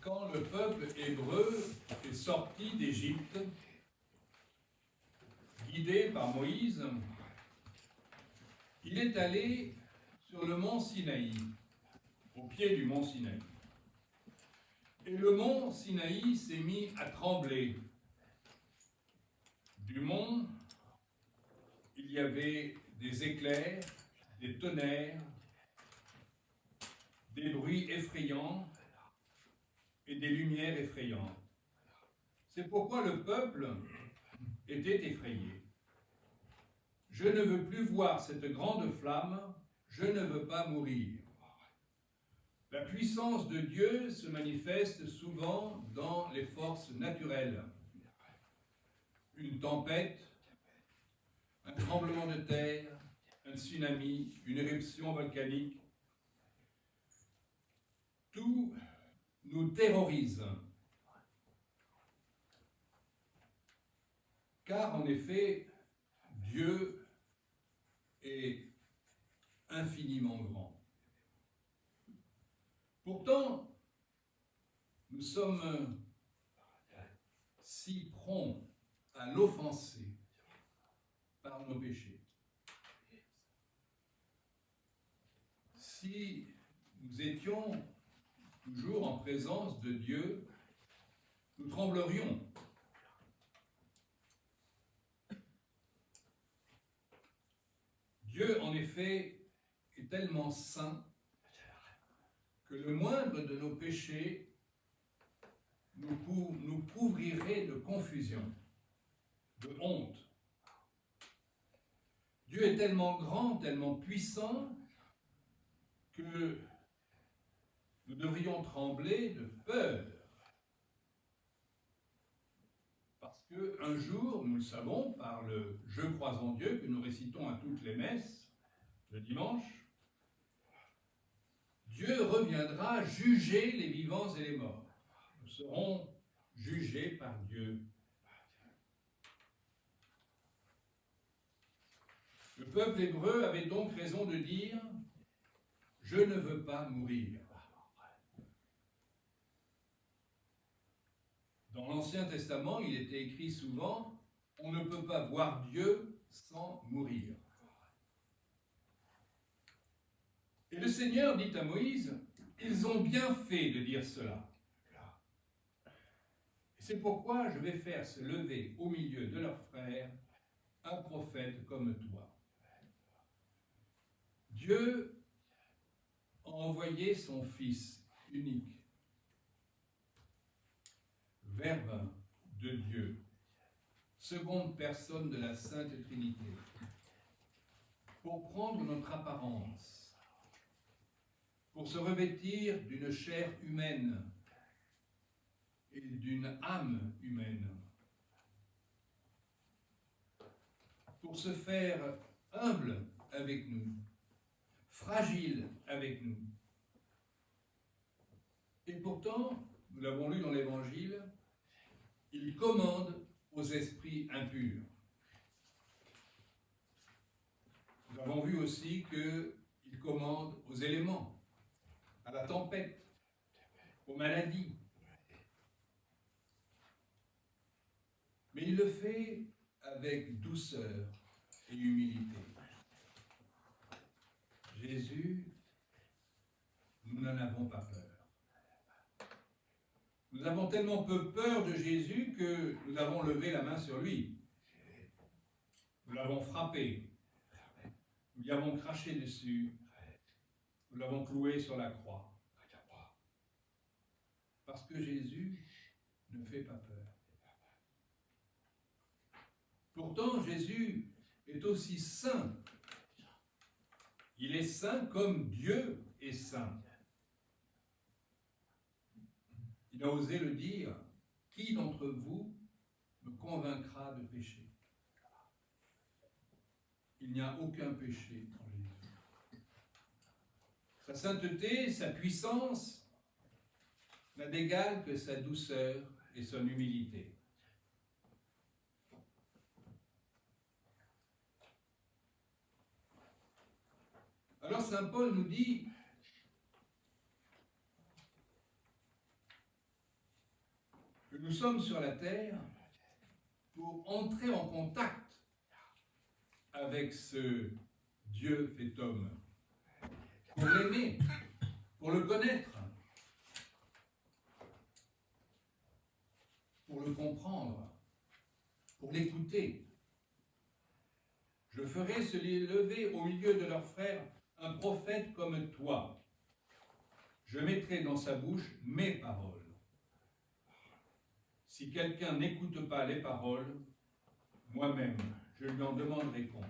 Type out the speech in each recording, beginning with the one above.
Quand le peuple hébreu est sorti d'Égypte, guidé par Moïse, il est allé sur le mont Sinaï, au pied du mont Sinaï. Et le mont Sinaï s'est mis à trembler. Du mont, il y avait des éclairs, des tonnerres, des bruits effrayants et des lumières effrayantes. C'est pourquoi le peuple était effrayé. Je ne veux plus voir cette grande flamme, je ne veux pas mourir. La puissance de Dieu se manifeste souvent dans les forces naturelles. Une tempête, un tremblement de terre, un tsunami, une éruption volcanique. Tout nous terrorise. Car en effet, Dieu est infiniment grand. Pourtant, nous sommes si prompts à l'offenser par nos péchés. Si nous étions toujours en présence de Dieu, nous tremblerions. Dieu, en effet, est tellement saint que le moindre de nos péchés nous couvrirait de confusion, de honte. Dieu est tellement grand, tellement puissant, que nous devrions trembler de peur. Parce qu'un jour, nous le savons, par le « Je crois en Dieu » que nous récitons à toutes les messes le dimanche, Dieu reviendra juger les vivants et les morts. Nous serons jugés par Dieu. Le peuple hébreu avait donc raison de dire « Je ne veux pas mourir ». Dans l'Ancien Testament, il était écrit souvent « On ne peut pas voir Dieu sans mourir ». Et le Seigneur dit à Moïse, ils ont bien fait de dire cela. Et c'est pourquoi je vais faire se lever au milieu de leurs frères un prophète comme toi. Dieu a envoyé son Fils unique, Verbe de Dieu, seconde personne de la Sainte Trinité, pour prendre notre apparence, pour se revêtir d'une chair humaine et d'une âme humaine, pour se faire humble avec nous, fragile avec nous. Et pourtant, nous l'avons lu dans l'Évangile, il commande aux esprits impurs. Nous avons vu aussi qu'il commande aux éléments, à la tempête, aux maladies. Mais il le fait avec douceur et humilité. Jésus, nous n'en avons pas peur. Nous avons tellement peu peur de Jésus que nous avons levé la main sur lui. Nous l'avons frappé. Nous lui avons craché dessus. Nous l'avons cloué sur la croix. Parce que Jésus ne fait pas peur. Pourtant, Jésus est aussi saint. Il est saint comme Dieu est saint. Il a osé le dire, « Qui d'entre vous me convaincra de péché ?» Il n'y a aucun péché en Jésus. Sa sainteté, sa puissance n'a d'égal que sa douceur et son humilité. Alors saint Paul nous dit Nous sommes sur la terre pour entrer en contact avec ce Dieu fait homme, pour l'aimer, pour le connaître, pour le comprendre, pour l'écouter. Je ferai se lever au milieu de leurs frères un prophète comme toi. Je mettrai dans sa bouche mes paroles. Si quelqu'un n'écoute pas les paroles, moi-même, je lui en demanderai compte.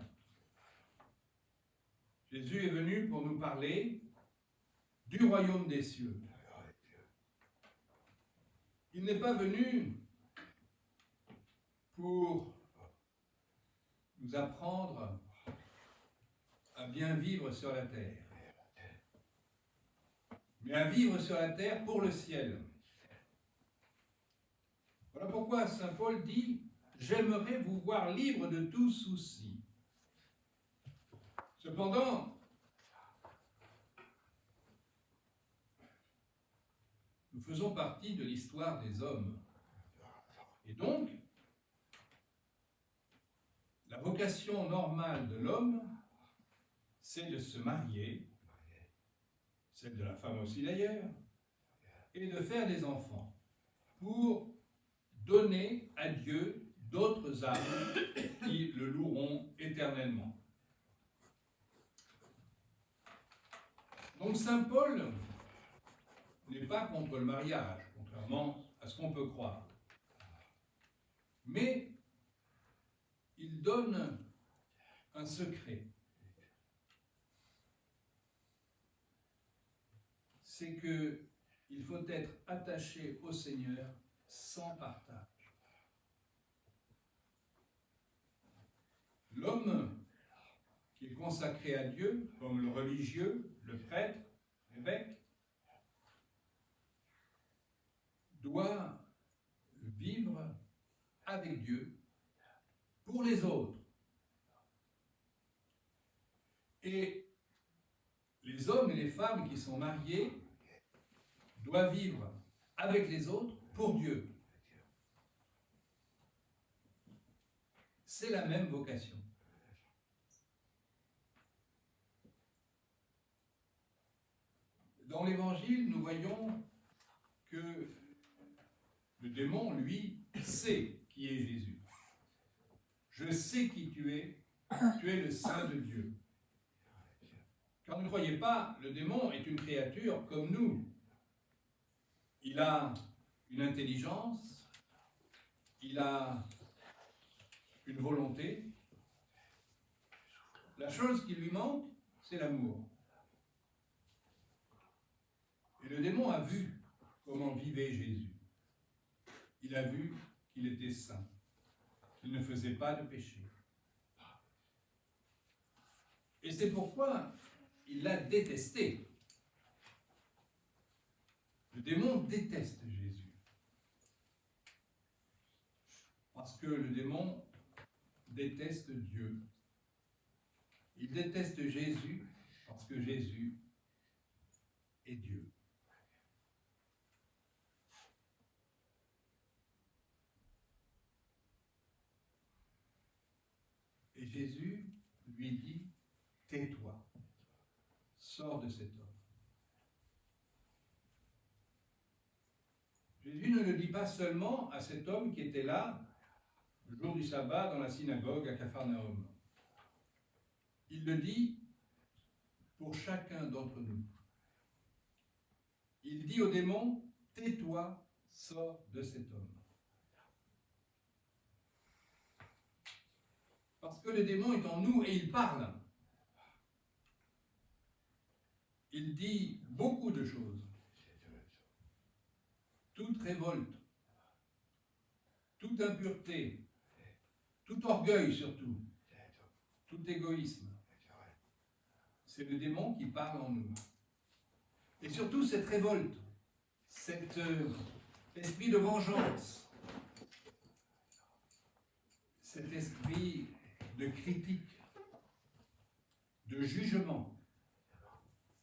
Jésus est venu pour nous parler du royaume des cieux. Il n'est pas venu pour nous apprendre à bien vivre sur la terre, mais à vivre sur la terre pour le ciel. Voilà pourquoi saint Paul dit « J'aimerais vous voir libre de tout souci ». Cependant, nous faisons partie de l'histoire des hommes. Et donc, la vocation normale de l'homme, c'est de se marier, celle de la femme aussi d'ailleurs, et de faire des enfants, pour donner à Dieu d'autres âmes qui le loueront éternellement. Donc saint Paul n'est pas contre le mariage, contrairement à ce qu'on peut croire. Mais il donne un secret. C'est qu'il faut être attaché au Seigneur sans partage. L'homme qui est consacré à Dieu, comme le religieux, le prêtre, l'évêque, doit vivre avec Dieu pour les autres. Et les hommes et les femmes qui sont mariés doivent vivre avec les autres pour Dieu. C'est la même vocation. Dans l'Évangile, nous voyons que le démon, lui, sait qui est Jésus. Je sais qui tu es le Saint de Dieu. Car ne croyez pas, le démon est une créature comme nous. Il a une intelligence, il a une volonté. La chose qui lui manque, c'est l'amour. Et le démon a vu comment vivait Jésus. Il a vu qu'il était saint, qu'il ne faisait pas de péché. Et c'est pourquoi il l'a détesté. Le démon déteste Jésus. Parce que le démon déteste Dieu. Il déteste Jésus parce que Jésus est Dieu. Et Jésus lui dit, tais-toi, sors de cet homme. Jésus ne le dit pas seulement à cet homme qui était là, le jour du sabbat, dans la synagogue à Capharnaüm. Il le dit pour chacun d'entre nous. Il dit au démon, tais-toi, sors de cet homme. Parce que le démon est en nous et il parle. Il dit beaucoup de choses. Toute révolte, toute impureté, tout orgueil surtout, tout égoïsme. C'est le démon qui parle en nous. Et surtout cette révolte, cet esprit de vengeance, cet esprit de critique, de jugement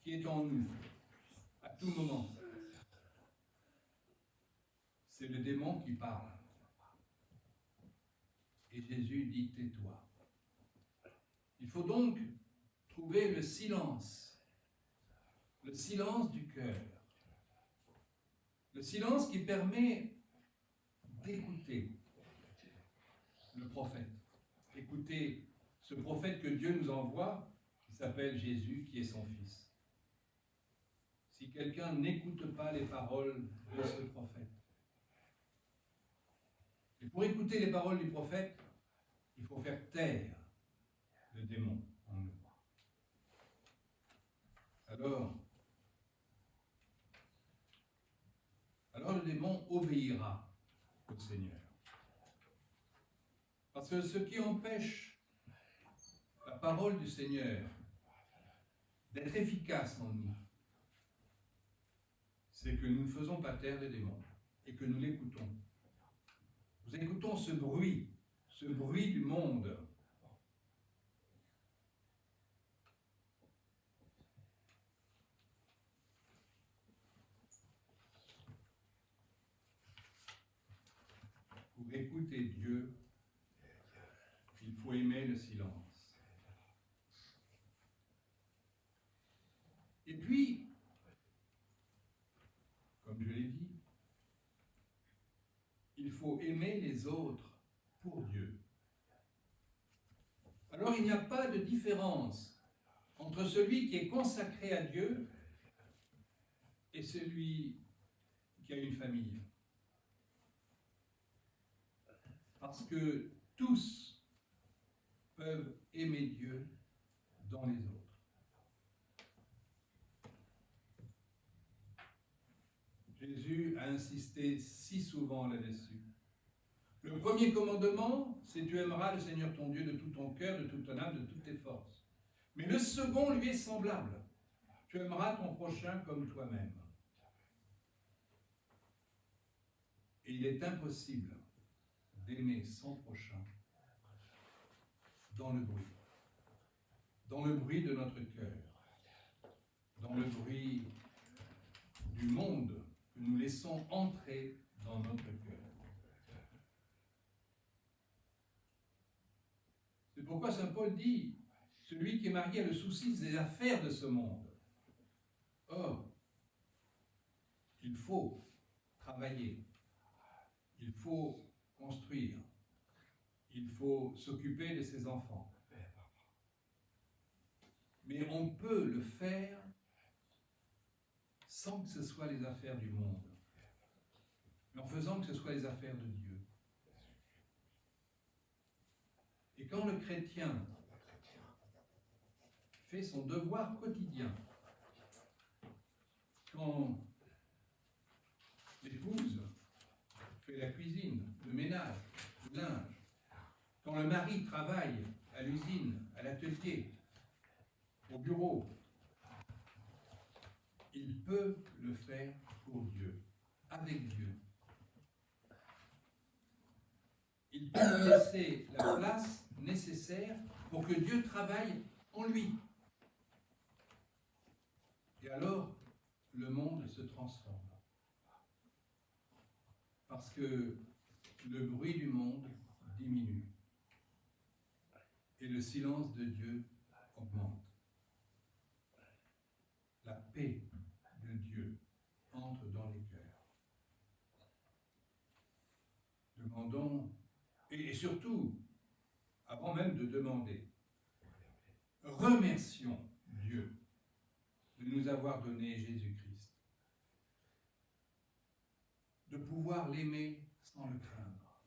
qui est en nous à tout moment. c'est le démon qui parle. Et Jésus dit, tais-toi. Il faut donc trouver le silence du cœur, le silence qui permet d'écouter le prophète, écouter ce prophète que Dieu nous envoie, qui s'appelle Jésus, qui est son Fils. Si quelqu'un n'écoute pas les paroles de ce prophète, et pour écouter les paroles du prophète, il faut faire taire le démon en nous. Alors le démon obéira au Seigneur. Parce que ce qui empêche la parole du Seigneur d'être efficace en nous, c'est que nous ne faisons pas taire le démon et que nous l'écoutons. Nous écoutons ce bruit du monde. Pour écouter Dieu, il faut aimer le silence. Et puis, comme je l'ai dit, il faut aimer les autres pour Dieu. Alors il n'y a pas de différence entre celui qui est consacré à Dieu et celui qui a une famille. Parce que tous peuvent aimer Dieu dans les autres. Jésus a insisté si souvent là-dessus. Le premier commandement, c'est tu aimeras le Seigneur ton Dieu de tout ton cœur, de toute ton âme, de toutes tes forces. Mais le second lui est semblable. Tu aimeras ton prochain comme toi-même. Et il est impossible d'aimer son prochain dans le bruit de notre cœur, dans le bruit du monde que nous laissons entrer dans notre cœur. C'est pourquoi saint Paul dit, celui qui est marié a le souci des affaires de ce monde. Or, il faut travailler, il faut construire, il faut s'occuper de ses enfants. Mais on peut le faire sans que ce soit les affaires du monde, mais en faisant que ce soit les affaires de Dieu. Et quand le chrétien fait son devoir quotidien, quand l'épouse fait la cuisine, le ménage, le linge, quand le mari travaille à l'usine, à l'atelier, au bureau, il peut le faire pour Dieu, avec Dieu. Il peut laisser la place nécessaire pour que Dieu travaille en lui. Et alors, le monde se transforme. Parce que le bruit du monde diminue. Et le silence de Dieu augmente. La paix de Dieu entre dans les cœurs. Demandons, et surtout, avant même de demander, remercions Dieu de nous avoir donné Jésus-Christ, de pouvoir l'aimer sans le craindre,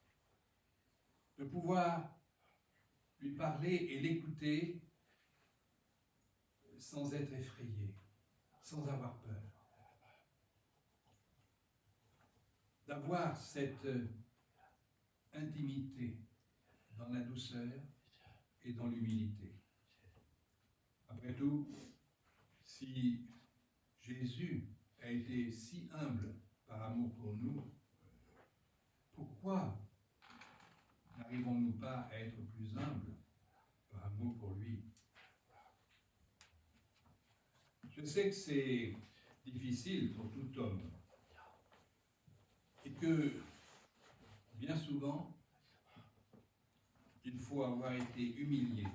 de pouvoir lui parler et l'écouter sans être effrayé, sans avoir peur, d'avoir cette intimité dans la douceur et dans l'humilité. Après tout, si Jésus a été si humble par amour pour nous, pourquoi n'arrivons-nous pas à être plus humbles par amour pour lui? Je sais que c'est difficile pour tout homme. Et que, bien souvent, il faut avoir été humilié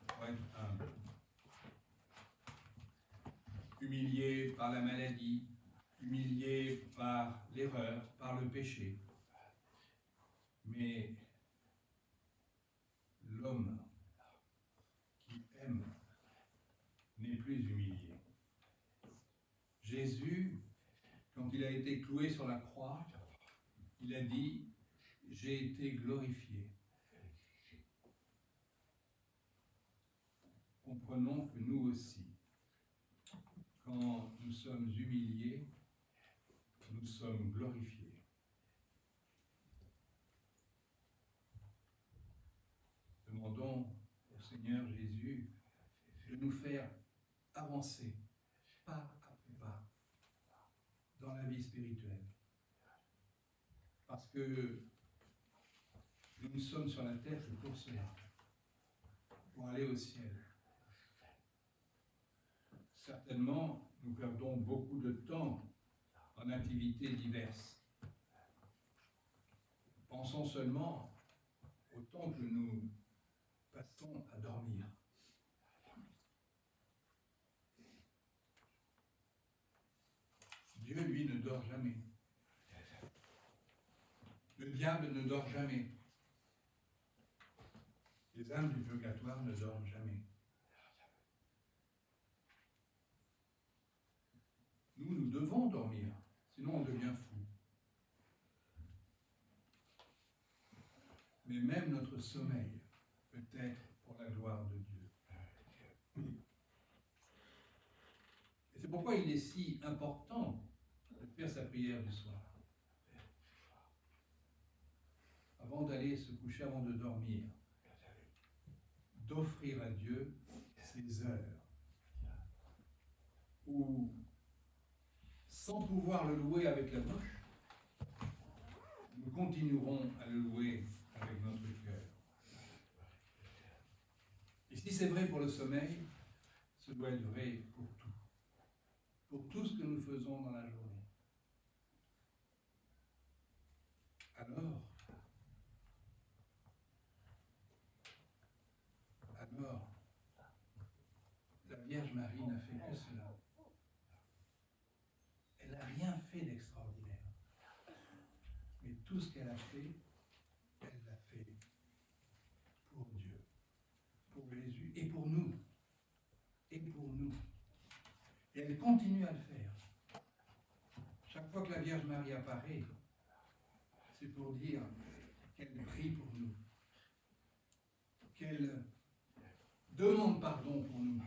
pour être humble. Humilié par la maladie, humilié par l'erreur, par le péché. Mais l'homme qui aime n'est plus humilié. Jésus, quand il a été cloué sur la croix, il a dit « J'ai été glorifié ». Comprenons que nous aussi, quand nous sommes humiliés, nous sommes glorifiés. Demandons au Seigneur Jésus de nous faire avancer pas après pas dans la vie spirituelle. Parce que nous sommes sur la terre que pour cela, pour aller au ciel. Certainement, nous perdons beaucoup de temps en activités diverses. Pensons seulement au temps que nous passons à dormir. Dieu, lui, ne dort jamais. Le diable ne dort jamais. Les âmes du purgatoire ne dorment jamais. Nous devons dormir, sinon on devient fou. Mais même notre sommeil peut être pour la gloire de Dieu. Et c'est pourquoi il est si important de faire sa prière du soir. Avant d'aller se coucher, avant de dormir, d'offrir à Dieu ces heures où, sans pouvoir le louer avec la bouche, nous continuerons à le louer avec notre cœur. Et si c'est vrai pour le sommeil, ce doit être vrai pour tout ce que nous faisons dans la journée. Alors, la Vierge Marie n'a fait que cela. Elle n'a rien fait d'extraordinaire. Mais tout ce qu'elle a fait, elle l'a fait pour Dieu, pour Jésus et pour nous. Et pour nous. Et elle continue à le faire. Chaque fois que la Vierge Marie apparaît, c'est pour dire qu'elle prie pour nous, qu'elle demande pardon pour nous,